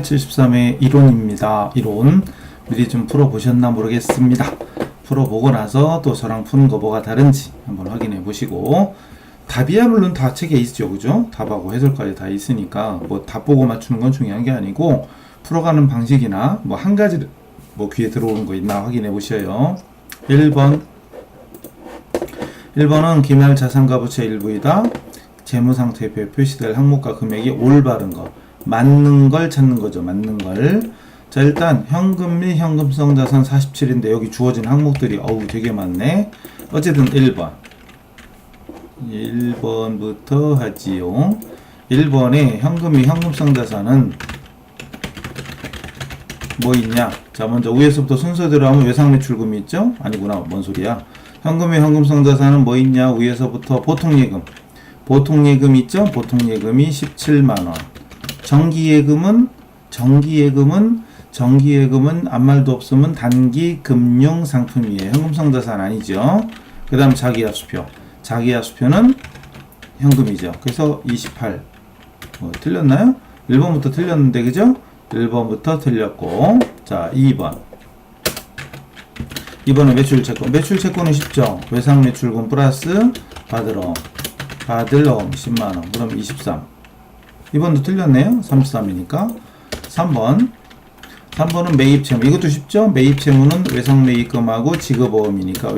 73의 이론입니다. 이론 미리 좀 풀어보셨나 모르겠습니다. 풀어보고 나서 또 저랑 푸는 거 뭐가 다른지 한번 확인해 보시고, 답이야 물론 다 책에 있죠, 그죠? 답하고 해설까지 다 있으니까 뭐 답 보고 맞추는 건 중요한 게 아니고, 풀어가는 방식이나 뭐 한 가지 뭐 귀에 들어오는 거 있나 확인해 보셔요. 1번은 기말 자산가 부채 일부이다. 재무상태표에 표시될 항목과 금액이 올바른 거, 맞는 걸 찾는 거죠. 맞는 걸. 자, 일단 현금 및 현금성 자산 47인데 여기 주어진 항목들이 되게 많네. 어쨌든 1번부터 하지요. 1번에 현금 및 현금성 자산은 뭐 있냐? 자, 먼저 위에서부터 순서대로 하면 외상매출금이 있죠? 아니구나, 뭔 소리야. 현금 및 현금성 자산은 뭐 있냐? 위에서부터 보통예금 있죠? 보통예금이 17만원. 정기예금은 아무 말도 없으면 단기 금융 상품이에요. 현금성 자산 아니죠. 그 다음 자기하수표는 현금이죠. 그래서 28. 틀렸나요? 1번부터 틀렸는데, 그죠? 1번부터 틀렸고. 자, 2번은 매출채권. 매출채권은 쉽죠. 외상매출금 플러스 받을어음 10만원. 그럼 23. 2번도 틀렸네요. 33이니까. 3번은 매입채무. 이것도 쉽죠? 매입채무는 외상매입금하고 지급어음이니까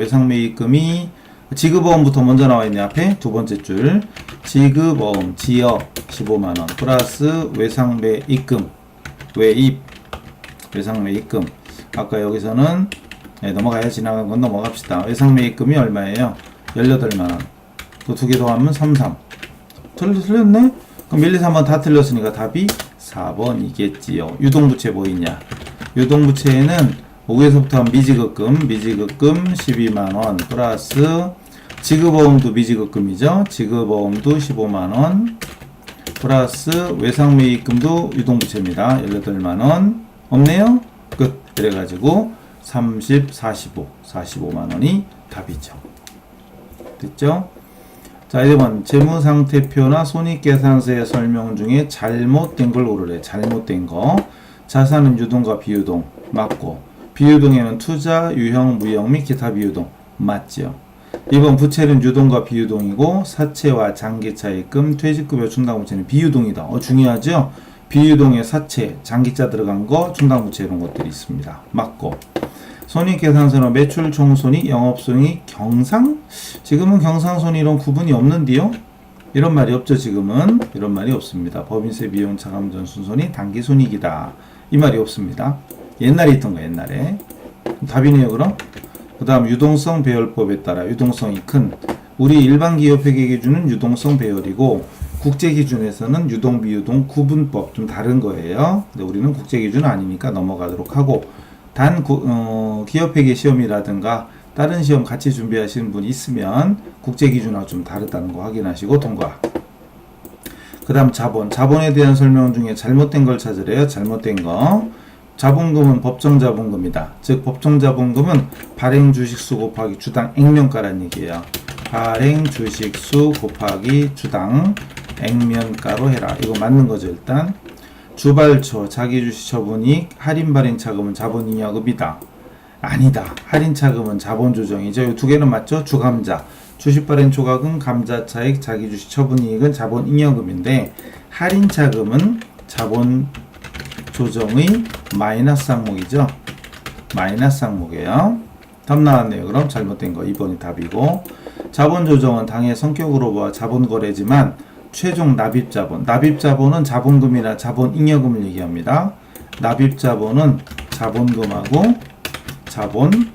지급어음부터 먼저 나와있네. 앞에 두 번째 줄. 지급어음, 지업 15만원. 플러스 외상매입금. 외상매입금. 아까 여기서는 넘어가야 지나간 건 넘어갑시다. 외상매입금이 얼마예요? 18만원. 또 두 개 더하면 33. 틀렸네? 그럼 1, 2, 3번 다 틀렸으니까 답이 4번이겠지요. 유동부채 뭐 있냐? 유동부채에는 위에서부터 미지급금 12만원 플러스 지급어음도 미지급금이죠. 지급어음도 15만원 플러스 외상매입금도 유동부채입니다. 18만원. 없네요? 끝. 그래가지고 45만원이 답이죠. 됐죠? 자, 1번 재무상태표나 손익계산서의 설명 중에 잘못된 걸 고르래. 잘못된 거. 자산은 유동과 비유동 맞고, 비유동에는 투자, 유형, 무형 및 기타 비유동 맞죠. 2번 부채는 유동과 비유동이고, 사채와 장기차입금, 퇴직급여, 충당부채는 비유동이다. 중요하죠. 비유동에 사채, 장기차 들어간 거, 충당부채 이런 것들이 있습니다. 맞고. 손익계산서는 매출 총손익, 영업손익, 경상? 지금은 경상손익이랑 구분이 없는데요? 이런 말이 없죠. 지금은 이런 말이 없습니다. 법인세, 비용, 차감전, 순손익, 단기손익이다. 이 말이 없습니다. 옛날에 있던 거, 옛날에. 답이네요, 그럼? 그 다음 유동성 배열법에 따라 유동성이 큰, 우리 일반 기업회계 기준은 유동성 배열이고, 국제 기준에서는 유동, 비유동 구분법 좀 다른 거예요. 근데 우리는 국제 기준은 아니니까 넘어가도록 하고, 기업회계 시험이라든가 다른 시험 같이 준비하시는 분이 있으면 국제기준하고 좀 다르다는 거 확인하시고 통과. 그 다음 자본에 대한 설명 중에 잘못된 걸 찾으래요. 잘못된 거. 자본금은 법정자본금이다. 즉 법정자본금은 발행주식수 곱하기 주당 액면가란 얘기예요. 발행주식수 곱하기 주당 액면가로 해라. 이거 맞는 거죠. 일단 주발초, 자기주식 처분이익, 할인발행차금은 자본잉여금이다. 아니다. 할인차금은 자본조정이죠. 이 두 개는 맞죠? 주감자, 주식발행초과금, 감자차익, 자기주식 처분이익은 자본잉여금인데, 할인차금은 자본조정의 마이너스 항목이죠. 마이너스 항목이에요. 답 나왔네요. 그럼 잘못된 거 2번이 답이고, 자본조정은 당의 성격으로 보아 자본거래지만 최종 납입자본은 자본금이나 자본잉여금을 얘기합니다. 납입자본은 자본금하고 자본잉여금을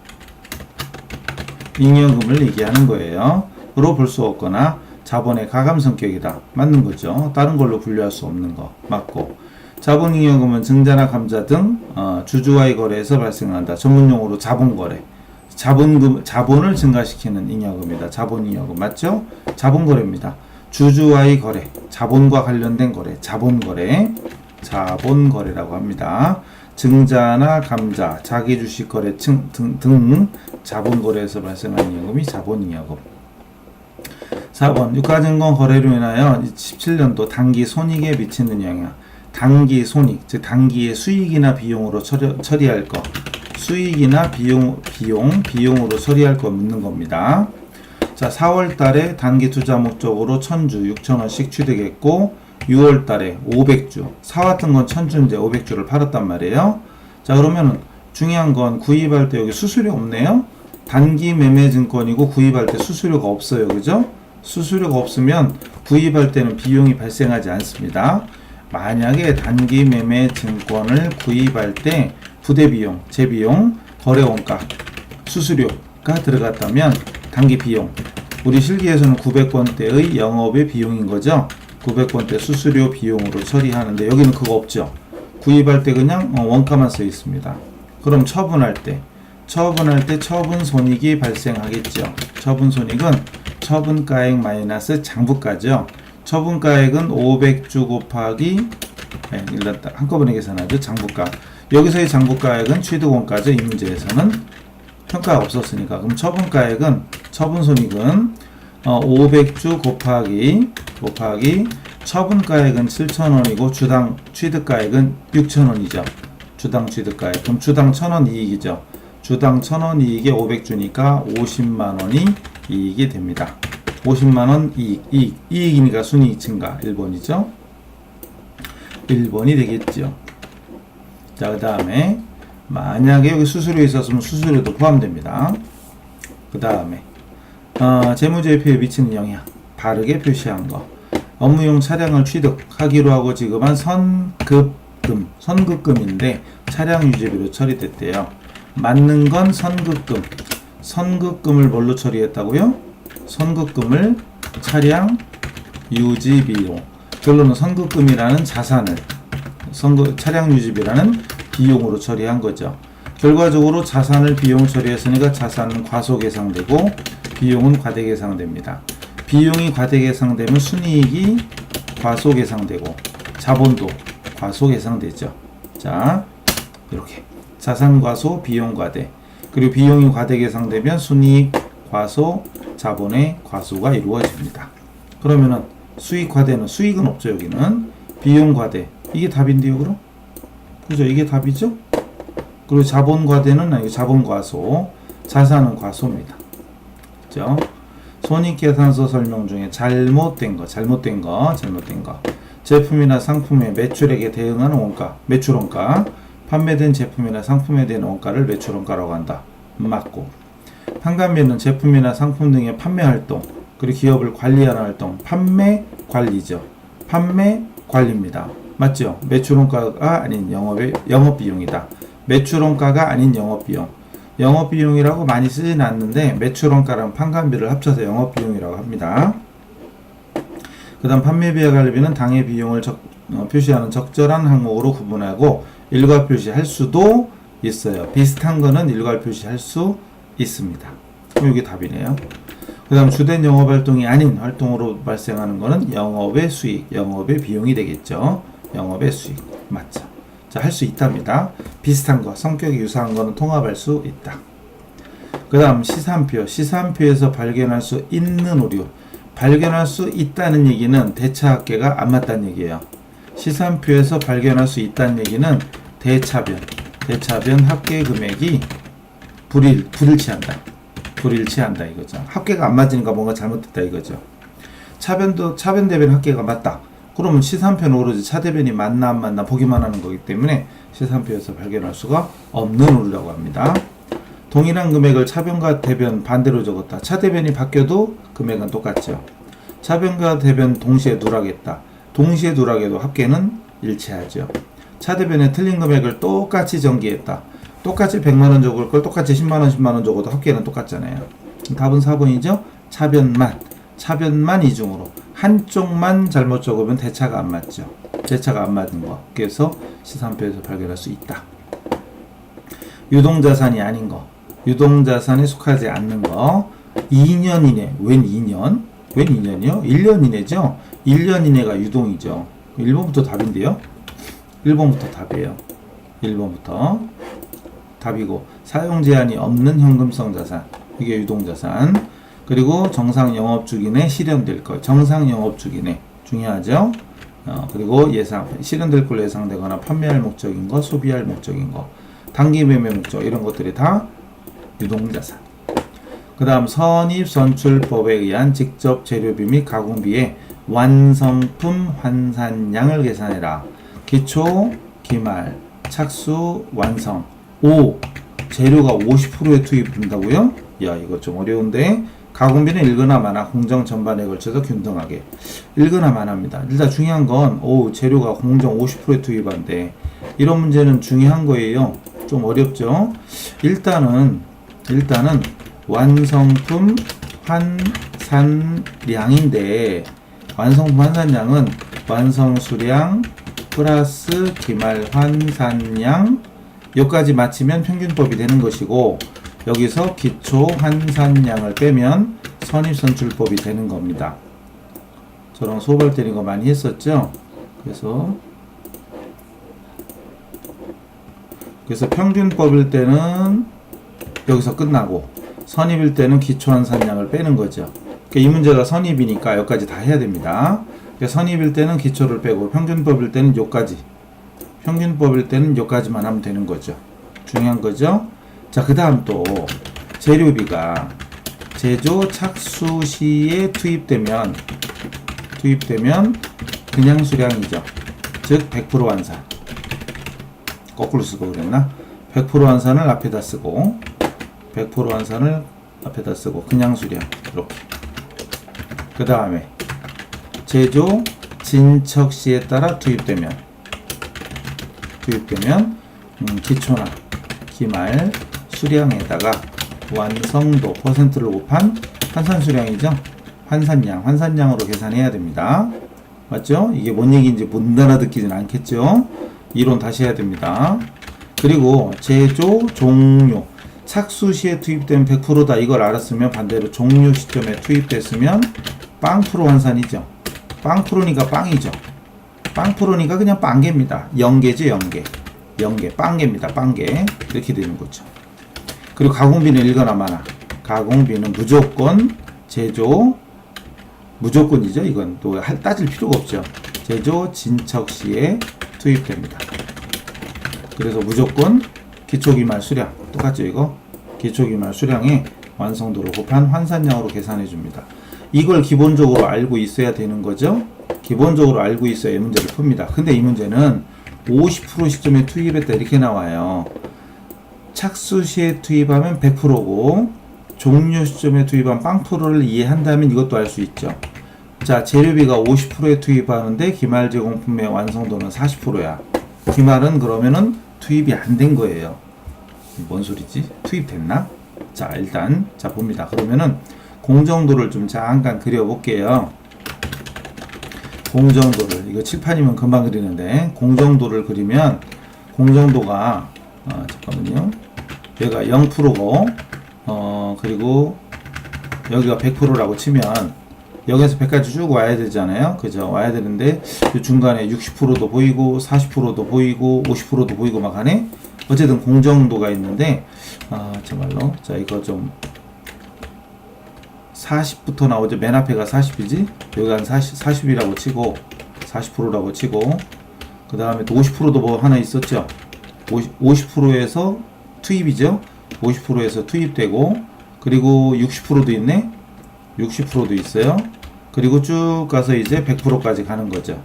얘기하는 거예요. 로 볼 수 없거나 자본의 가감 성격이다. 맞는 거죠. 다른 걸로 분류할 수 없는 거 맞고, 자본잉여금은 증자나 감자 등 주주와의 거래에서 발생한다. 전문용어로 자본거래. 자본을 증가시키는 잉여금이다. 자본잉여금 맞죠? 자본거래입니다. 주주와의 거래, 자본과 관련된 거래, 자본거래라고 합니다. 증자나 감자, 자기주식 거래 등 자본거래에서 발생하는 잉여금이 자본잉여금. 4번 유가증권 거래로 인하여 17년도 단기 손익에 미치는 영향. 단기 손익, 즉 단기의 수익이나 비용으로 처리할 거, 수익이나 비용으로 처리할 거 묻는 겁니다. 자, 4월 달에 단기 투자 목적으로 1000주 6,000원씩 취득했고 6월 달에 500주 사왔던 건 1000주인데 500주를 팔았단 말이에요. 자, 그러면은 중요한 건 구입할 때 여기 수수료 없네요. 단기 매매 증권이고 구입할 때 수수료가 없어요. 그죠? 수수료가 없으면 구입할 때는 비용이 발생하지 않습니다. 만약에 단기 매매 증권을 구입할 때 부대비용, 재비용, 거래원가, 수수료가 들어갔다면 단기 비용, 우리 실기에서는 900권대의 영업의 비용인 거죠. 900권대 수수료 비용으로 처리하는데 여기는 그거 없죠. 구입할 때 그냥 원가만 써 있습니다. 그럼 처분할 때 처분 손익이 발생하겠죠. 처분 손익은 처분가액 마이너스 장부가죠. 처분가액은 500주 곱하기 일단 한꺼번에 계산하죠. 장부가. 여기서의 장부가액은 취득원가죠. 이 문제에서는 평가가 없었으니까. 그럼 처분손익은 500주 곱하기 처분가액은 7,000원이고 주당 취득가액은 6,000원이죠. 주당 취득가액. 그럼 주당 1,000원 이익이죠. 주당 1,000원 이익에 500주니까 50만원이 이익이 됩니다. 50만원 이익이니까 순이익 증가 1번이죠. 1번이 되겠죠. 자, 그 다음에 만약에 여기 수수료 있었으면 수수료도 포함됩니다. 그 다음에 재무제표에 미치는 영향 바르게 표시한 거. 업무용 차량을 취득하기로 하고 지급한 선급금인데 차량 유지비로 처리됐대요. 맞는 건 선급금을 뭘로 처리했다고요? 선급금을 차량 유지비로. 결론은 선급금이라는 자산을 차량 유지비라는 비용으로 처리한 거죠. 결과적으로 자산을 비용 처리했으니까 자산은 과소계상되고 비용은 과대계상됩니다. 비용이 과대계상되면 순이익이 과소계상되고 자본도 과소계상되죠. 자, 이렇게 자산 과소, 비용 과대. 그리고 비용이 과대계상되면 순이익 과소, 자본의 과소가 이루어집니다. 그러면은 수익 과대는 수익은 없죠. 여기는 비용 과대. 이게 답인데요, 그럼? 그죠? 이게 답이죠? 그리고 자본 과대는 아니고 자본 과소, 자산은 과소입니다. 그죠? 손익계산서 설명 중에 잘못된 거. 제품이나 상품의 매출액에 대응하는 원가, 매출원가. 판매된 제품이나 상품에 대한 원가를 매출원가라고 한다. 맞고. 판관비는 제품이나 상품 등의 판매활동, 그리고 기업을 관리하는 활동, 판매 관리죠. 판매 관리입니다. 맞죠? 매출원가가 아닌 영업비용이다. 매출원가가 아닌 영업비용. 영업비용이라고 많이 쓰지는 않는데 매출원가랑 판관비를 합쳐서 영업비용이라고 합니다. 그 다음 판매비와 관리비는 당해 비용을 표시하는 적절한 항목으로 구분하고 일괄 표시할 수도 있어요. 비슷한 거는 일괄 표시할 수 있습니다. 이게 답이네요. 그 다음 주된 영업활동이 아닌 활동으로 발생하는 거는 영업의 수익, 영업의 비용이 되겠죠. 영업의 수익. 맞죠. 자, 할 수 있답니다. 비슷한 거, 성격이 유사한 거는 통합할 수 있다. 그 다음 시산표에서 발견할 수 있는 오류. 발견할 수 있다는 얘기는 대차합계가 안 맞다는 얘기예요. 시산표에서 발견할 수 있다는 얘기는 대차변 합계 금액이 불일치한다 이거죠. 합계가 안 맞으니까 뭔가 잘못됐다 이거죠. 차변 대변 합계가 맞다. 그러면 시산표는 오로지 차대변이 맞나 안 맞나 보기만 하는 거기 때문에 시산표에서 발견할 수가 없는 오류라고 합니다. 동일한 금액을 차변과 대변 반대로 적었다. 차대변이 바뀌어도 금액은 똑같죠. 차변과 대변 동시에 누락했다. 동시에 누락해도 합계는 일치하죠. 차대변에 틀린 금액을 똑같이 전기했다. 똑같이 100만원 적을 걸 똑같이 10만원 적어도 합계는 똑같잖아요. 답은 4번이죠. 차변만 이중으로 한쪽만 잘못 적으면 대차가 안 맞죠. 대차가 안 맞는 거. 그래서 시산표에서 발견할 수 있다. 유동자산이 아닌 거. 유동자산에 속하지 않는 거. 2년 이내. 웬 2년? 웬 2년이요? 1년 이내죠? 1년 이내가 유동이죠. 1번부터 답인데요? 1번부터 답이에요. 1번부터 답이고, 사용 제한이 없는 현금성 자산. 이게 유동자산. 그리고 정상 영업주기 내 실현될 것. 정상 영업주기 내. 중요하죠? 그리고 실현될 걸로 예상되거나 판매할 목적인 거, 소비할 목적인 거, 단기 매매 목적 이런 것들이 다 유동자산. 그 다음 선입선출법에 의한 직접 재료비 및 가공비의 완성품 환산량을 계산해라. 기초, 기말, 착수, 완성. 재료가 50%에 투입된다고요? 야, 이거 좀 어려운데. 가공비는 일거나 마나 공정 전반에 걸쳐서 균등하게. 일거나 마나입니다. 일단 중요한 건 재료가 공정 50%에 투입한대. 이런 문제는 중요한 거예요. 좀 어렵죠? 일단은 완성품 환산량인데, 완성품 환산량은 완성수량 플러스 기말 환산량 여기까지 맞추면 평균법이 되는 것이고, 여기서 기초 환산량을 빼면 선입선출법이 되는 겁니다. 저랑 수업할 때 이거 많이 했었죠? 그래서 평균법일 때는 여기서 끝나고, 선입일 때는 기초 환산량을 빼는 거죠. 이 문제가 선입이니까 여기까지 다 해야 됩니다. 선입일 때는 기초를 빼고, 평균법일 때는 여기까지, 평균법일 때는 여기까지만 하면 되는 거죠. 중요한 거죠. 자, 그 다음 또 재료비가 제조 착수 시에 투입되면 그냥 수량이죠. 즉 100% 환산. 거꾸로 쓰고 그랬나? 100% 환산을 앞에다 쓰고, 100% 환산을 앞에다 쓰고 그냥 수량 이렇게. 그 다음에 제조 진척 시에 따라 투입되면 기초나 기말 수량에다가 완성도 퍼센트를 곱한 환산수량이죠. 환산량으로 계산해야 됩니다. 맞죠? 이게 뭔 얘기인지 못 알아듣기진 않겠죠? 이론 다시 해야 됩니다. 그리고 제조 종료 착수 시에 투입된 100%다 이걸 알았으면 반대로 종료 시점에 투입됐으면 빵프로 환산이죠. 빵프로니까 빵이죠. 빵프로니까 그냥 빵개입니다. 영개죠, 영개. 빵개입니다. 빵개. 이렇게 되는 거죠. 그리고 가공비는 일거나 마나. 가공비는 무조건 제조, 무조건이죠. 이건 또 따질 필요가 없죠. 제조 진척 시에 투입됩니다. 그래서 무조건 기초기말 수량. 똑같죠, 이거? 기초기말 수량의 완성도를 곱한 환산량으로 계산해 줍니다. 이걸 기본적으로 알고 있어야 되는 거죠. 기본적으로 알고 있어야 이 문제를 풉니다. 근데 이 문제는 50% 시점에 투입했다 이렇게 나와요. 착수 시에 투입하면 100%고 종료 시점에 투입한 빵프로를 이해한다면 이것도 알 수 있죠. 자, 재료비가 50%에 투입하는데 기말 제공품의 완성도는 40%야. 기말은 그러면은 투입이 안 된 거예요. 뭔 소리지? 투입됐나? 자, 일단 봅니다. 그러면은 공정도를 좀 잠깐 그려볼게요. 공정도를, 이거 칠판이면 금방 그리는데, 공정도를 그리면 공정도가 잠깐만요. 여기가 0%고 그리고 여기가 100%라고 치면 여기에서 100까지 쭉 와야 되잖아요. 그죠? 와야 되는데 이 중간에 60%도 보이고 40%도 보이고 50%도 보이고 막 하네. 어쨌든 공정도가 있는데 정말로 자, 이거 좀 40부터 나오죠. 맨 앞에가 40이지. 여기 한 40이라고 치고 40%라고 치고 그 다음에 또 50%도 뭐 하나 있었죠. 50%에서 투입이죠. 50%에서 투입되고 그리고 60%도 있네. 60%도 있어요. 그리고 쭉 가서 이제 100%까지 가는 거죠.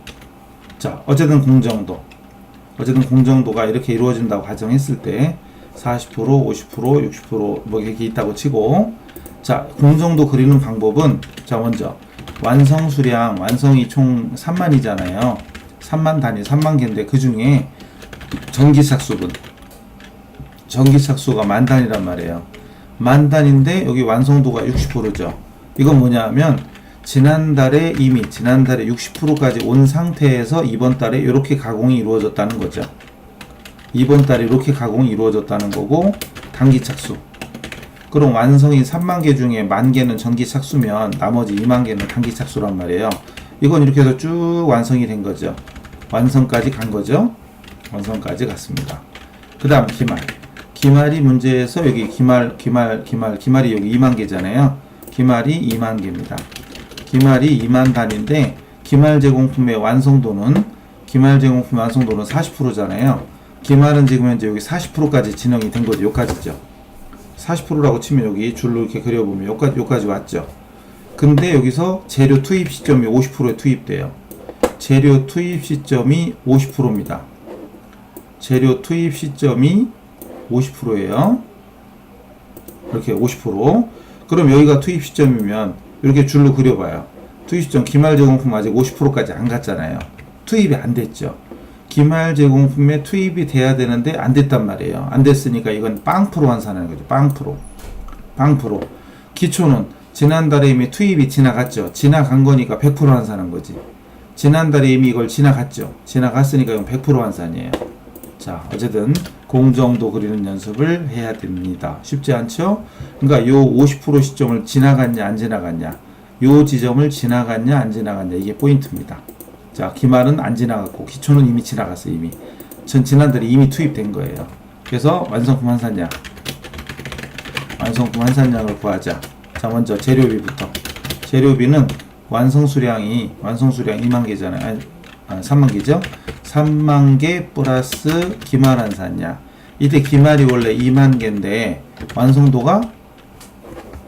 자, 어쨌든 공정도가 이렇게 이루어진다고 가정했을 때 40%, 50%, 60% 뭐 이렇게 있다고 치고 자, 공정도 그리는 방법은 자, 먼저 완성수량, 완성이 총 3만이잖아요. 3만 단위, 3만 개인데 그 중에 전기착수가 10,000단위란 말이에요. 10,000단위인데 여기 완성도가 60%죠. 이건 뭐냐면 지난달에 60%까지 온 상태에서 이번 달에 이렇게 가공이 이루어졌다는 거죠. 이번 달에 이렇게 가공이 이루어졌다는 거고 단기 착수. 그럼 완성이 3만 개 중에 10,000개는 전기 착수면 나머지 2만 개는 단기 착수란 말이에요. 이건 이렇게 해서 쭉 완성이 된 거죠. 완성까지 간 거죠. 완성까지 갔습니다. 그 다음 기말이 문제에서 여기 기말이 여기 2만 개잖아요. 기말이 2만 개입니다. 기말이 2만 단위인데 기말 제공품의 완성도는 40%잖아요. 기말은 지금 현재 여기 40%까지 진행이 된 거죠. 여기까지죠. 40%라고 치면 여기 줄로 이렇게 그려보면 여기까지 왔죠. 근데 여기서 재료 투입 시점이 50%에 투입돼요. 재료 투입 시점이 50%입니다. 재료 투입 시점이 50%예요. 이렇게 50%. 그럼 여기가 투입 시점이면 이렇게 줄로 그려봐요. 투입 시점 기말 제공품 아직 50%까지 안 갔잖아요. 투입이 안 됐죠. 기말 제공품에 투입이 돼야 되는데 안 됐단 말이에요. 안 됐으니까 이건 빵프로 환산하는 거죠. 빵프로. 기초는 지난달에 이미 투입이 지나갔죠. 지나간 거니까 100% 환산한 거지. 지난달에 이미 이걸 지나갔죠. 지나갔으니까 이건 100% 환산이에요. 자, 어쨌든 공정도 그리는 연습을 해야 됩니다. 쉽지 않죠? 그러니까 요 50% 시점을 지나갔냐 안 지나갔냐, 요 지점을 지나갔냐 안 지나갔냐, 이게 포인트입니다. 자, 기말은 안 지나갔고 기초는 이미 지나갔어요. 이미 지난달에 이미 투입된 거예요. 그래서 완성품 환산량을 구하자. 자, 먼저 재료비부터. 재료비는 완성 수량이 2만 개잖아요. 3만 개죠? 3만 개 플러스 기말 환산량. 이때 기말이 원래 2만 개인데 완성도가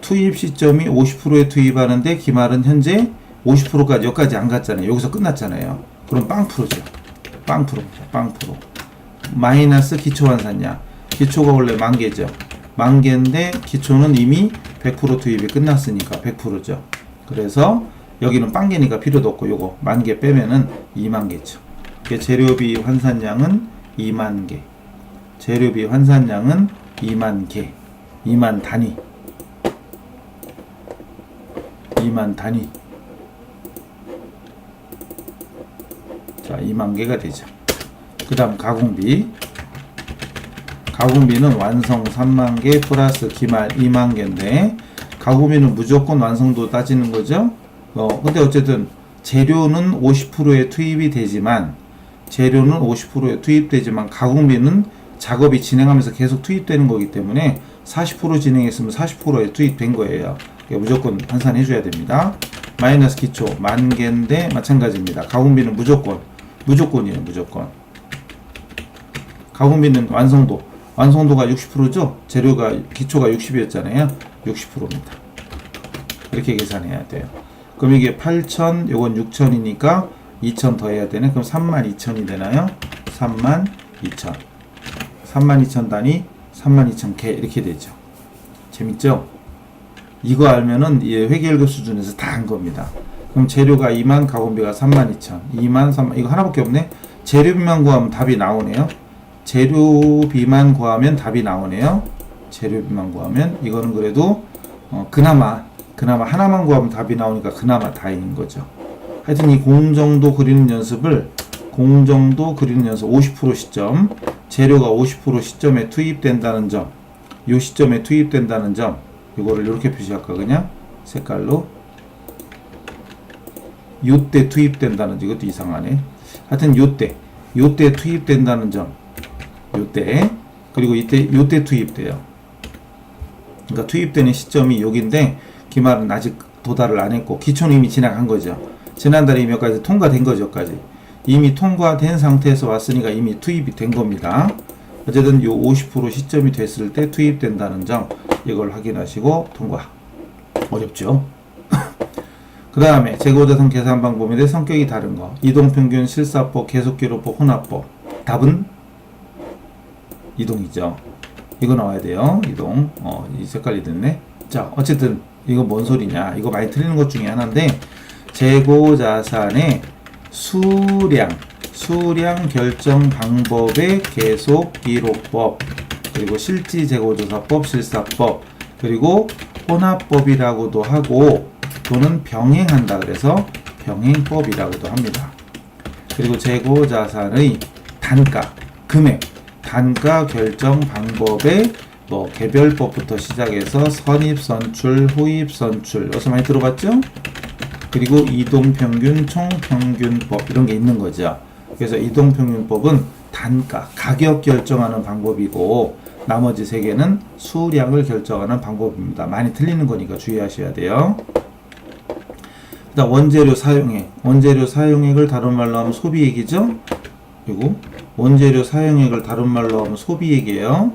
투입 시점이 50%에 투입하는데 기말은 현재 50%까지 여기까지 안 갔잖아요. 여기서 끝났잖아요. 그럼 빵프로죠. 빵프로. 마이너스 기초 환산량. 기초가 원래 10,000개죠. 10,000개인데 기초는 이미 100% 투입이 끝났으니까 100%죠. 그래서 여기는 빵개니까 필요도 없고 요거 10,000개 빼면은 20,000개죠. 재료비 환산량은 20,000개. 재료비 환산량은 20,000개. 2만 단위. 2만 단위. 자, 20,000개가 되죠. 그 다음 가공비. 가공비는 완성 30,000개 플러스 기말 20,000개인데 가공비는 무조건 완성도 따지는 거죠. 근데 어쨌든 재료는 50%에 투입이 되지만 가공비는 작업이 진행하면서 계속 투입되는 거기 때문에 40% 진행했으면 40%에 투입된 거예요. 무조건 환산해 줘야 됩니다. 마이너스 기초 10,000개인데 마찬가지입니다. 가공비는 무조건이에요. 가공비는 완성도가 60%죠. 기초가 60이었잖아요. 60%입니다. 이렇게 계산해야 돼요. 그럼 이게 8,000, 요건 6,000이니까 2,000 더 해야 되네. 그럼 32,000이 되나요? 32,000. 32,000 단위, 32,000개 이렇게 되죠. 재밌죠? 이거 알면은 회계일급 수준에서 다 한 겁니다. 그럼 재료가 2만, 가공비가 32,000. 2만, 3만, 이거 하나밖에 없네? 재료비만 구하면 답이 나오네요. 재료비만 구하면 답이 나오네요. 재료비만 구하면 이거는 그래도 그나마 하나만 구하면 답이 나오니까 그나마 다행인 거죠. 하여튼 이 공정도 그리는 연습 50% 시점, 재료가 50% 시점에 투입된다는 점, 요 시점에 투입된다는 점, 이거를 이렇게 표시할까 그냥 색깔로. 요때 투입된다는 점, 이것도 이상하네. 하여튼 요때 투입된다는 점, 요때, 그리고 요때 투입돼요. 그러니까 투입되는 시점이 여기인데 기말은 아직 도달을 안 했고 기초는 이미 지나간 거죠. 지난달에 이미 여기까지 통과된 거죠. 여기까지 이미 통과된 상태에서 왔으니까 이미 투입이 된 겁니다. 어쨌든 요 50% 시점이 됐을 때 투입된다는 점, 이걸 확인하시고 통과. 어렵죠? 그 다음에 재고자산 계산 방법인데 성격이 다른 거. 이동평균, 실사법, 계속기록법, 혼합법. 답은 이동이죠. 이거 나와야 돼요. 이동. 이 색깔이 됐네. 자, 어쨌든 이거 뭔 소리냐. 이거 많이 틀리는 것 중에 하나인데 재고자산의 수량 결정 방법의 계속기록법, 그리고 실지재고조사법, 실사법, 그리고 혼합법이라고도 하고 또는 병행한다 그래서 병행법이라고도 합니다. 그리고 재고자산의 단가, 금액, 단가 결정 방법의 개별법부터 시작해서 선입선출, 후입선출, 여기서 많이 들어봤죠? 그리고 이동평균, 총평균법 이런 게 있는 거죠. 그래서 이동평균법은 단가, 가격 결정하는 방법이고 나머지 세 개는 수량을 결정하는 방법입니다. 많이 틀리는 거니까 주의하셔야 돼요. 그 원재료 사용액. 원재료 사용액을 다른 말로 하면 소비액이죠? 그리고 원재료 사용액을 다른 말로 하면 소비액이에요.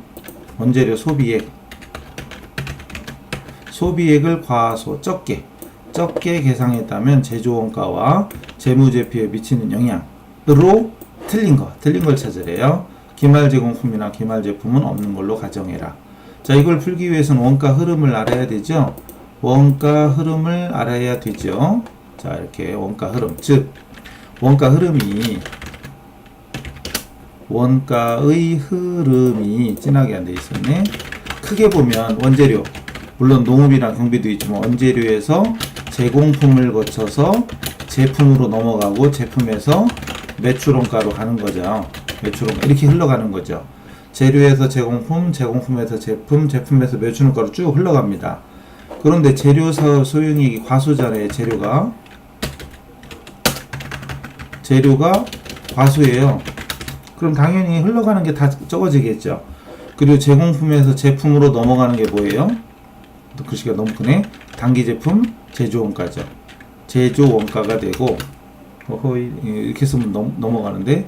원재료 소비액. 소비액을 과소, 적게 계상했다면 제조원가와 재무제표에 미치는 영향으로 틀린 걸 찾으래요. 기말 제공품이나 기말 제품은 없는 걸로 가정해라. 자, 이걸 풀기 위해서는 원가 흐름을 알아야 되죠. 원가 흐름을 알아야 되죠. 자, 이렇게 원가 흐름, 즉 원가의 흐름이 진하게 안 돼 있었네. 크게 보면 원재료, 물론 농업이랑 경비도 있지만 원재료에서 제공품을 거쳐서 제품으로 넘어가고 제품에서 매출원가로 가는 거죠. 매출원가 이렇게 흘러가는 거죠. 재료에서 제공품, 제공품에서 제품, 제품에서 매출원가로 쭉 흘러갑니다. 그런데 재료 소용액이 과소잖아요. 재료가 과소예요. 그럼 당연히 흘러가는 게 다 적어지겠죠. 그리고 제공품에서 제품으로 넘어가는 게 뭐예요? 글씨가 너무 크네. 단기 제품 제조원가죠. 제조원가가 되고 이렇게 쓰면 넘어가는데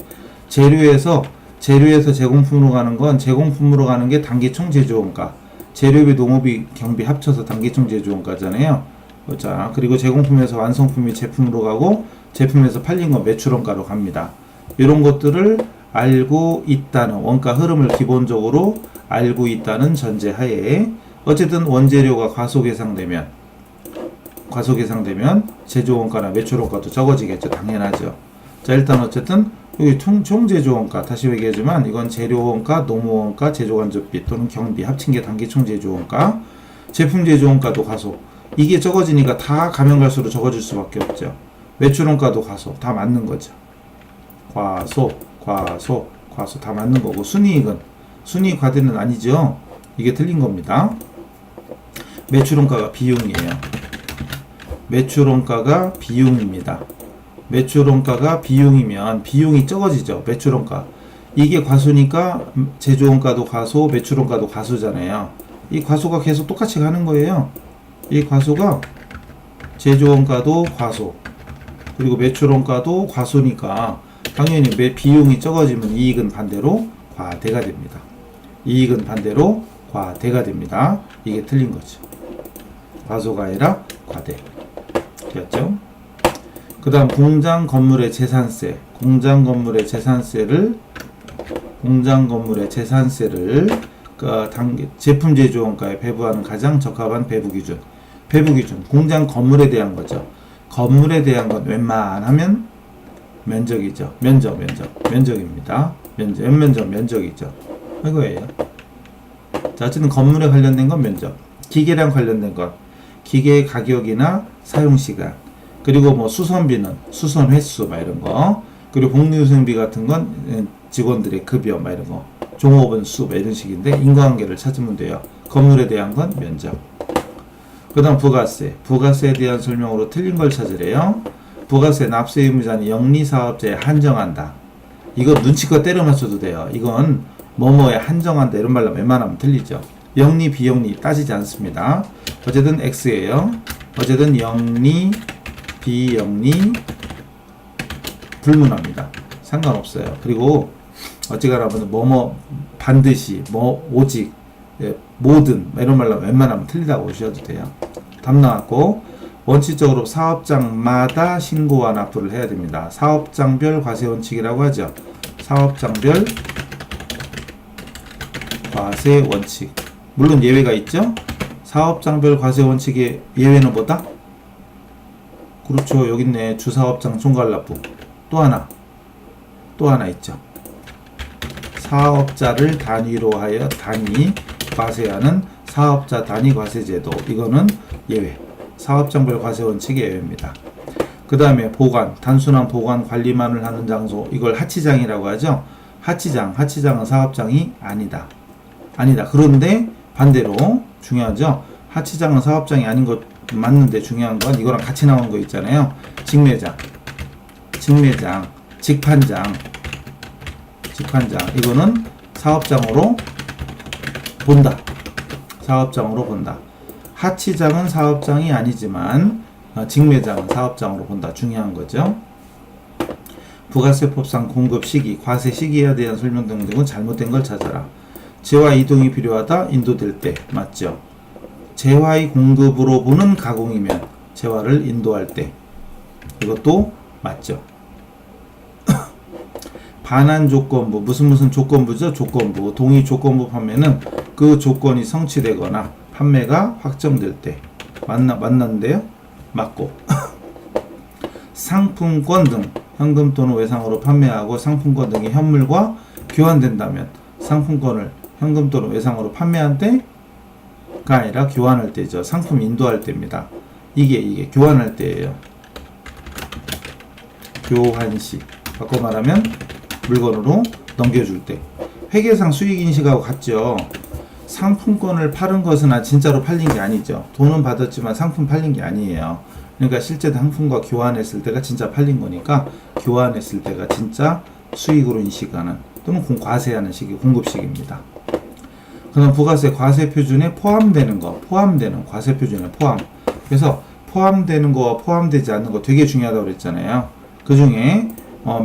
재료에서 제공품으로 가는 건 제공품으로 가는 게 단기 총 제조원가. 재료비, 농업비, 경비 합쳐서 단기 총 제조원가잖아요. 자, 그리고 제공품에서 완성품이 제품으로 가고 제품에서 팔린 건 매출원가로 갑니다. 이런 것들을 알고 있다는 원가 흐름을 기본적으로 알고 있다는 전제하에 어쨌든 원재료가 과소계상되면 제조원가나 매출원가도 적어지겠죠. 당연하죠. 자, 일단 어쨌든 여기 총제조원가 다시 얘기하지만 이건 재료원가, 노무원가, 제조간접비 또는 경비 합친 게 단기 총제조원가, 제품 제조원가도 과소. 이게 적어지니까 다 가면 갈수록 적어질 수밖에 없죠. 매출원가도 과소. 다 맞는 거죠. 과소 다 맞는 거고 순이익은 순이익과대는 아니죠. 이게 틀린 겁니다. 매출원가가 비용이에요. 매출원가가 비용입니다. 매출원가가 비용이면 비용이 적어지죠. 매출원가. 이게 과소니까 제조원가도 과소, 매출원가도 과소잖아요. 이 과소가 계속 똑같이 가는 거예요. 이 과소가 제조원가도 과소, 그리고 매출원가도 과소니까 당연히 비용이 적어지면 이익은 반대로 과대가 됩니다. 이익은 반대로 과대가 됩니다. 이게 틀린 거죠. 과소가 아니라 과대. 됐죠? 그 다음 공장 건물의 재산세. 공장 건물의 재산세를 제품 제조원가에 배부하는 가장 적합한 배부 기준. 공장 건물에 대한 거죠. 건물에 대한 건 웬만하면 면적이죠. 면적입니다. 면적이죠. 이거예요. 자, 어쨌든 건물에 관련된 건 면적, 기계랑 관련된 건 기계의 가격이나 사용 시간, 그리고 뭐 수선비는 수선 횟수 막 이런 거, 그리고 복리후생비 같은 건 직원들의 급여 막 이런 거, 종업원 수 막 이런 식인데 인과관계를 찾으면 돼요. 건물에 대한 건 면적. 그 다음 부가세에 대한 설명으로 틀린 걸 찾으래요. 부가세 납세 의무자는 영리사업자에 한정한다. 이거 눈치껏 때려 맞춰도 돼요. 이건 뭐뭐에 한정한다 이런 말로 웬만하면 틀리죠. 영리 비영리 따지지 않습니다. 어쨌든 X예요. 어쨌든 영리 비영리 불문합니다. 상관없어요. 그리고 어찌가나 뭐뭐 반드시 오직 모든 이런 말로 웬만하면 틀리다고 보셔도 돼요. 답 나왔고, 원칙적으로 사업장마다 신고와 납부를 해야 됩니다. 사업장별 과세 원칙이라고 하죠. 사업장별 과세 원칙. 물론 예외가 있죠. 사업장별 과세 원칙의 예외는 뭐다? 그렇죠. 여기 있네. 주사업장 총괄납부. 또 하나 있죠. 사업자를 단위로 하여 단위 과세하는 사업자 단위 과세제도. 이거는 예외. 사업장별 과세 원칙의 예외입니다. 그 다음에 보관, 단순한 보관 관리만을 하는 장소. 이걸 하치장이라고 하죠. 하치장은 사업장이 아니다. 그런데 반대로 중요하죠. 하치장은 사업장이 아닌 것 맞는데 중요한 건 이거랑 같이 나온 거 있잖아요. 직매장, 직판장. 이거는 사업장으로 본다. 하치장은 사업장이 아니지만 직매장은 사업장으로 본다. 중요한 거죠. 부가세법상 공급 시기, 과세 시기에 대한 설명 등등은 잘못된 걸 찾아라. 재화 이동이 필요하다. 인도될 때. 맞죠? 재화의 공급으로 보는 가공이면 재화를 인도할 때. 이것도 맞죠? 반환 조건부, 무슨 조건부죠? 조건부. 동의 조건부 판매는 그 조건이 성취되거나 판매가 확정될 때. 맞는데요? 맞고. 상품권 등 현금 또는 외상으로 판매하고 상품권 등이 현물과 교환된다면 상품권을 현금 또는 외상으로 판매한 때가 아니라 교환할 때죠. 상품 인도할 때입니다. 이게 교환할 때예요. 교환시. 바꿔 말하면 물건으로 넘겨줄 때. 회계상 수익인식하고 같죠. 상품권을 팔은 것은 진짜로 팔린 게 아니죠. 돈은 받았지만 상품 팔린 게 아니에요. 그러니까 실제 상품과 교환했을 때가 진짜 팔린 거니까 교환했을 때가 진짜 수익으로 인식하는 또는 과세하는 시기, 공급시기입니다. 그다음 부가세 과세 표준에 포함되는 거, 포함되는 과세 표준에 포함. 그래서 포함되는 거와 포함되지 않는 거 되게 중요하다고 그랬잖아요. 그 중에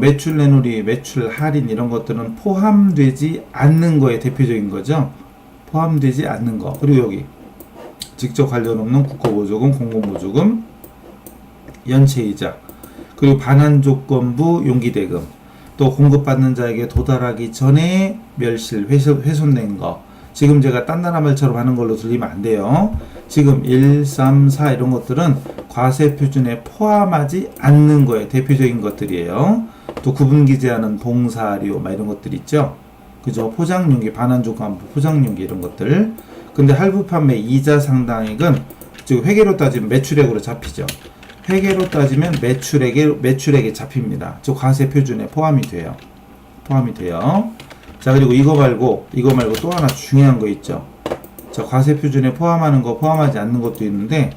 매출 내놓으리, 매출 할인 이런 것들은 포함되지 않는 거에 대표적인 거죠. 포함되지 않는 거. 그리고 여기 직접 관련 없는 국고보조금, 공공보조금, 연체이자, 그리고 반환조건부 용기대금, 또 공급받는 자에게 도달하기 전에 멸실, 훼손된 거. 지금 제가 딴딴한 말처럼 하는 걸로 들리면 안 돼요. 지금 1, 3, 4 이런 것들은 과세 표준에 포함하지 않는 거에 대표적인 것들이에요. 또 구분기재하는 봉사료 막 이런 것들 있죠. 그죠? 포장용기, 반환조건부, 포장용기 이런 것들. 근데 할부 판매 이자 상당액은 즉 회계로 따지면 매출액으로 잡히죠. 회계로 따지면 매출액에 잡힙니다. 즉 과세 표준에 포함이 돼요. 자, 그리고 이거 말고 또 하나 중요한 거 있죠. 자, 과세 표준에 포함하는 거, 포함하지 않는 것도 있는데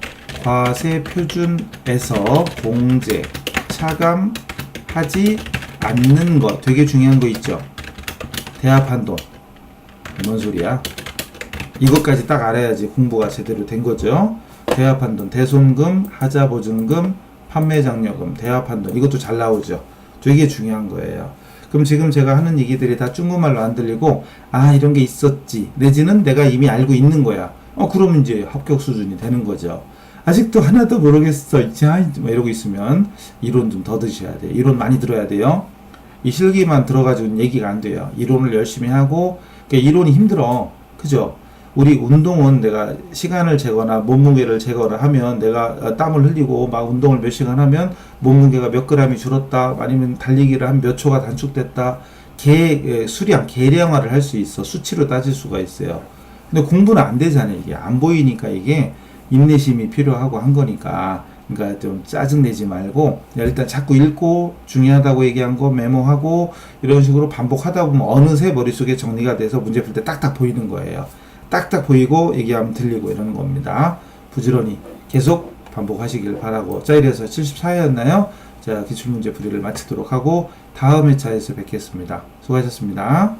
과세 표준에서 공제, 차감하지 않는 것 되게 중요한 거 있죠. 대합한돈. 뭔 소리야? 이것까지 딱 알아야지 공부가 제대로 된 거죠. 대합한돈, 대손금, 하자보증금, 판매장려금, 대합한돈 이것도 잘 나오죠. 되게 중요한 거예요. 그럼 지금 제가 하는 얘기들이 다 중국말로 안 들리고 이런 게 있었지 내지는 내가 이미 알고 있는 거야. 그러면 이제 합격 수준이 되는 거죠. 아직도 하나도 모르겠어 이러고 있으면 이론 좀 더 드셔야 돼요. 이론 많이 들어야 돼요. 이 실기만 들어가지고는 얘기가 안 돼요. 이론을 열심히 하고, 그러니까 이론이 힘들어. 그죠? 우리 운동은 내가 시간을 재거나 몸무게를 재거나 하면 내가 땀을 흘리고 막 운동을 몇 시간 하면 몸무게가 몇 그램이 줄었다, 아니면 달리기를 한 몇 초가 단축됐다, 수량, 계량화를 할 수 있어. 수치로 따질 수가 있어요. 근데 공부는 안 되잖아요. 이게 안 보이니까 이게 인내심이 필요하고 한 거니까. 그러니까 좀 짜증내지 말고 일단 자꾸 읽고 중요하다고 얘기한 거 메모하고 이런 식으로 반복하다 보면 어느새 머릿속에 정리가 돼서 문제 풀 때 딱딱 보이는 거예요. 딱딱 보이고 얘기하면 들리고 이러는 겁니다. 부지런히 계속 반복하시길 바라고. 자, 이래서 74회였나요? 자, 기출문제 풀이를 마치도록 하고 다음 회차에서 뵙겠습니다. 수고하셨습니다.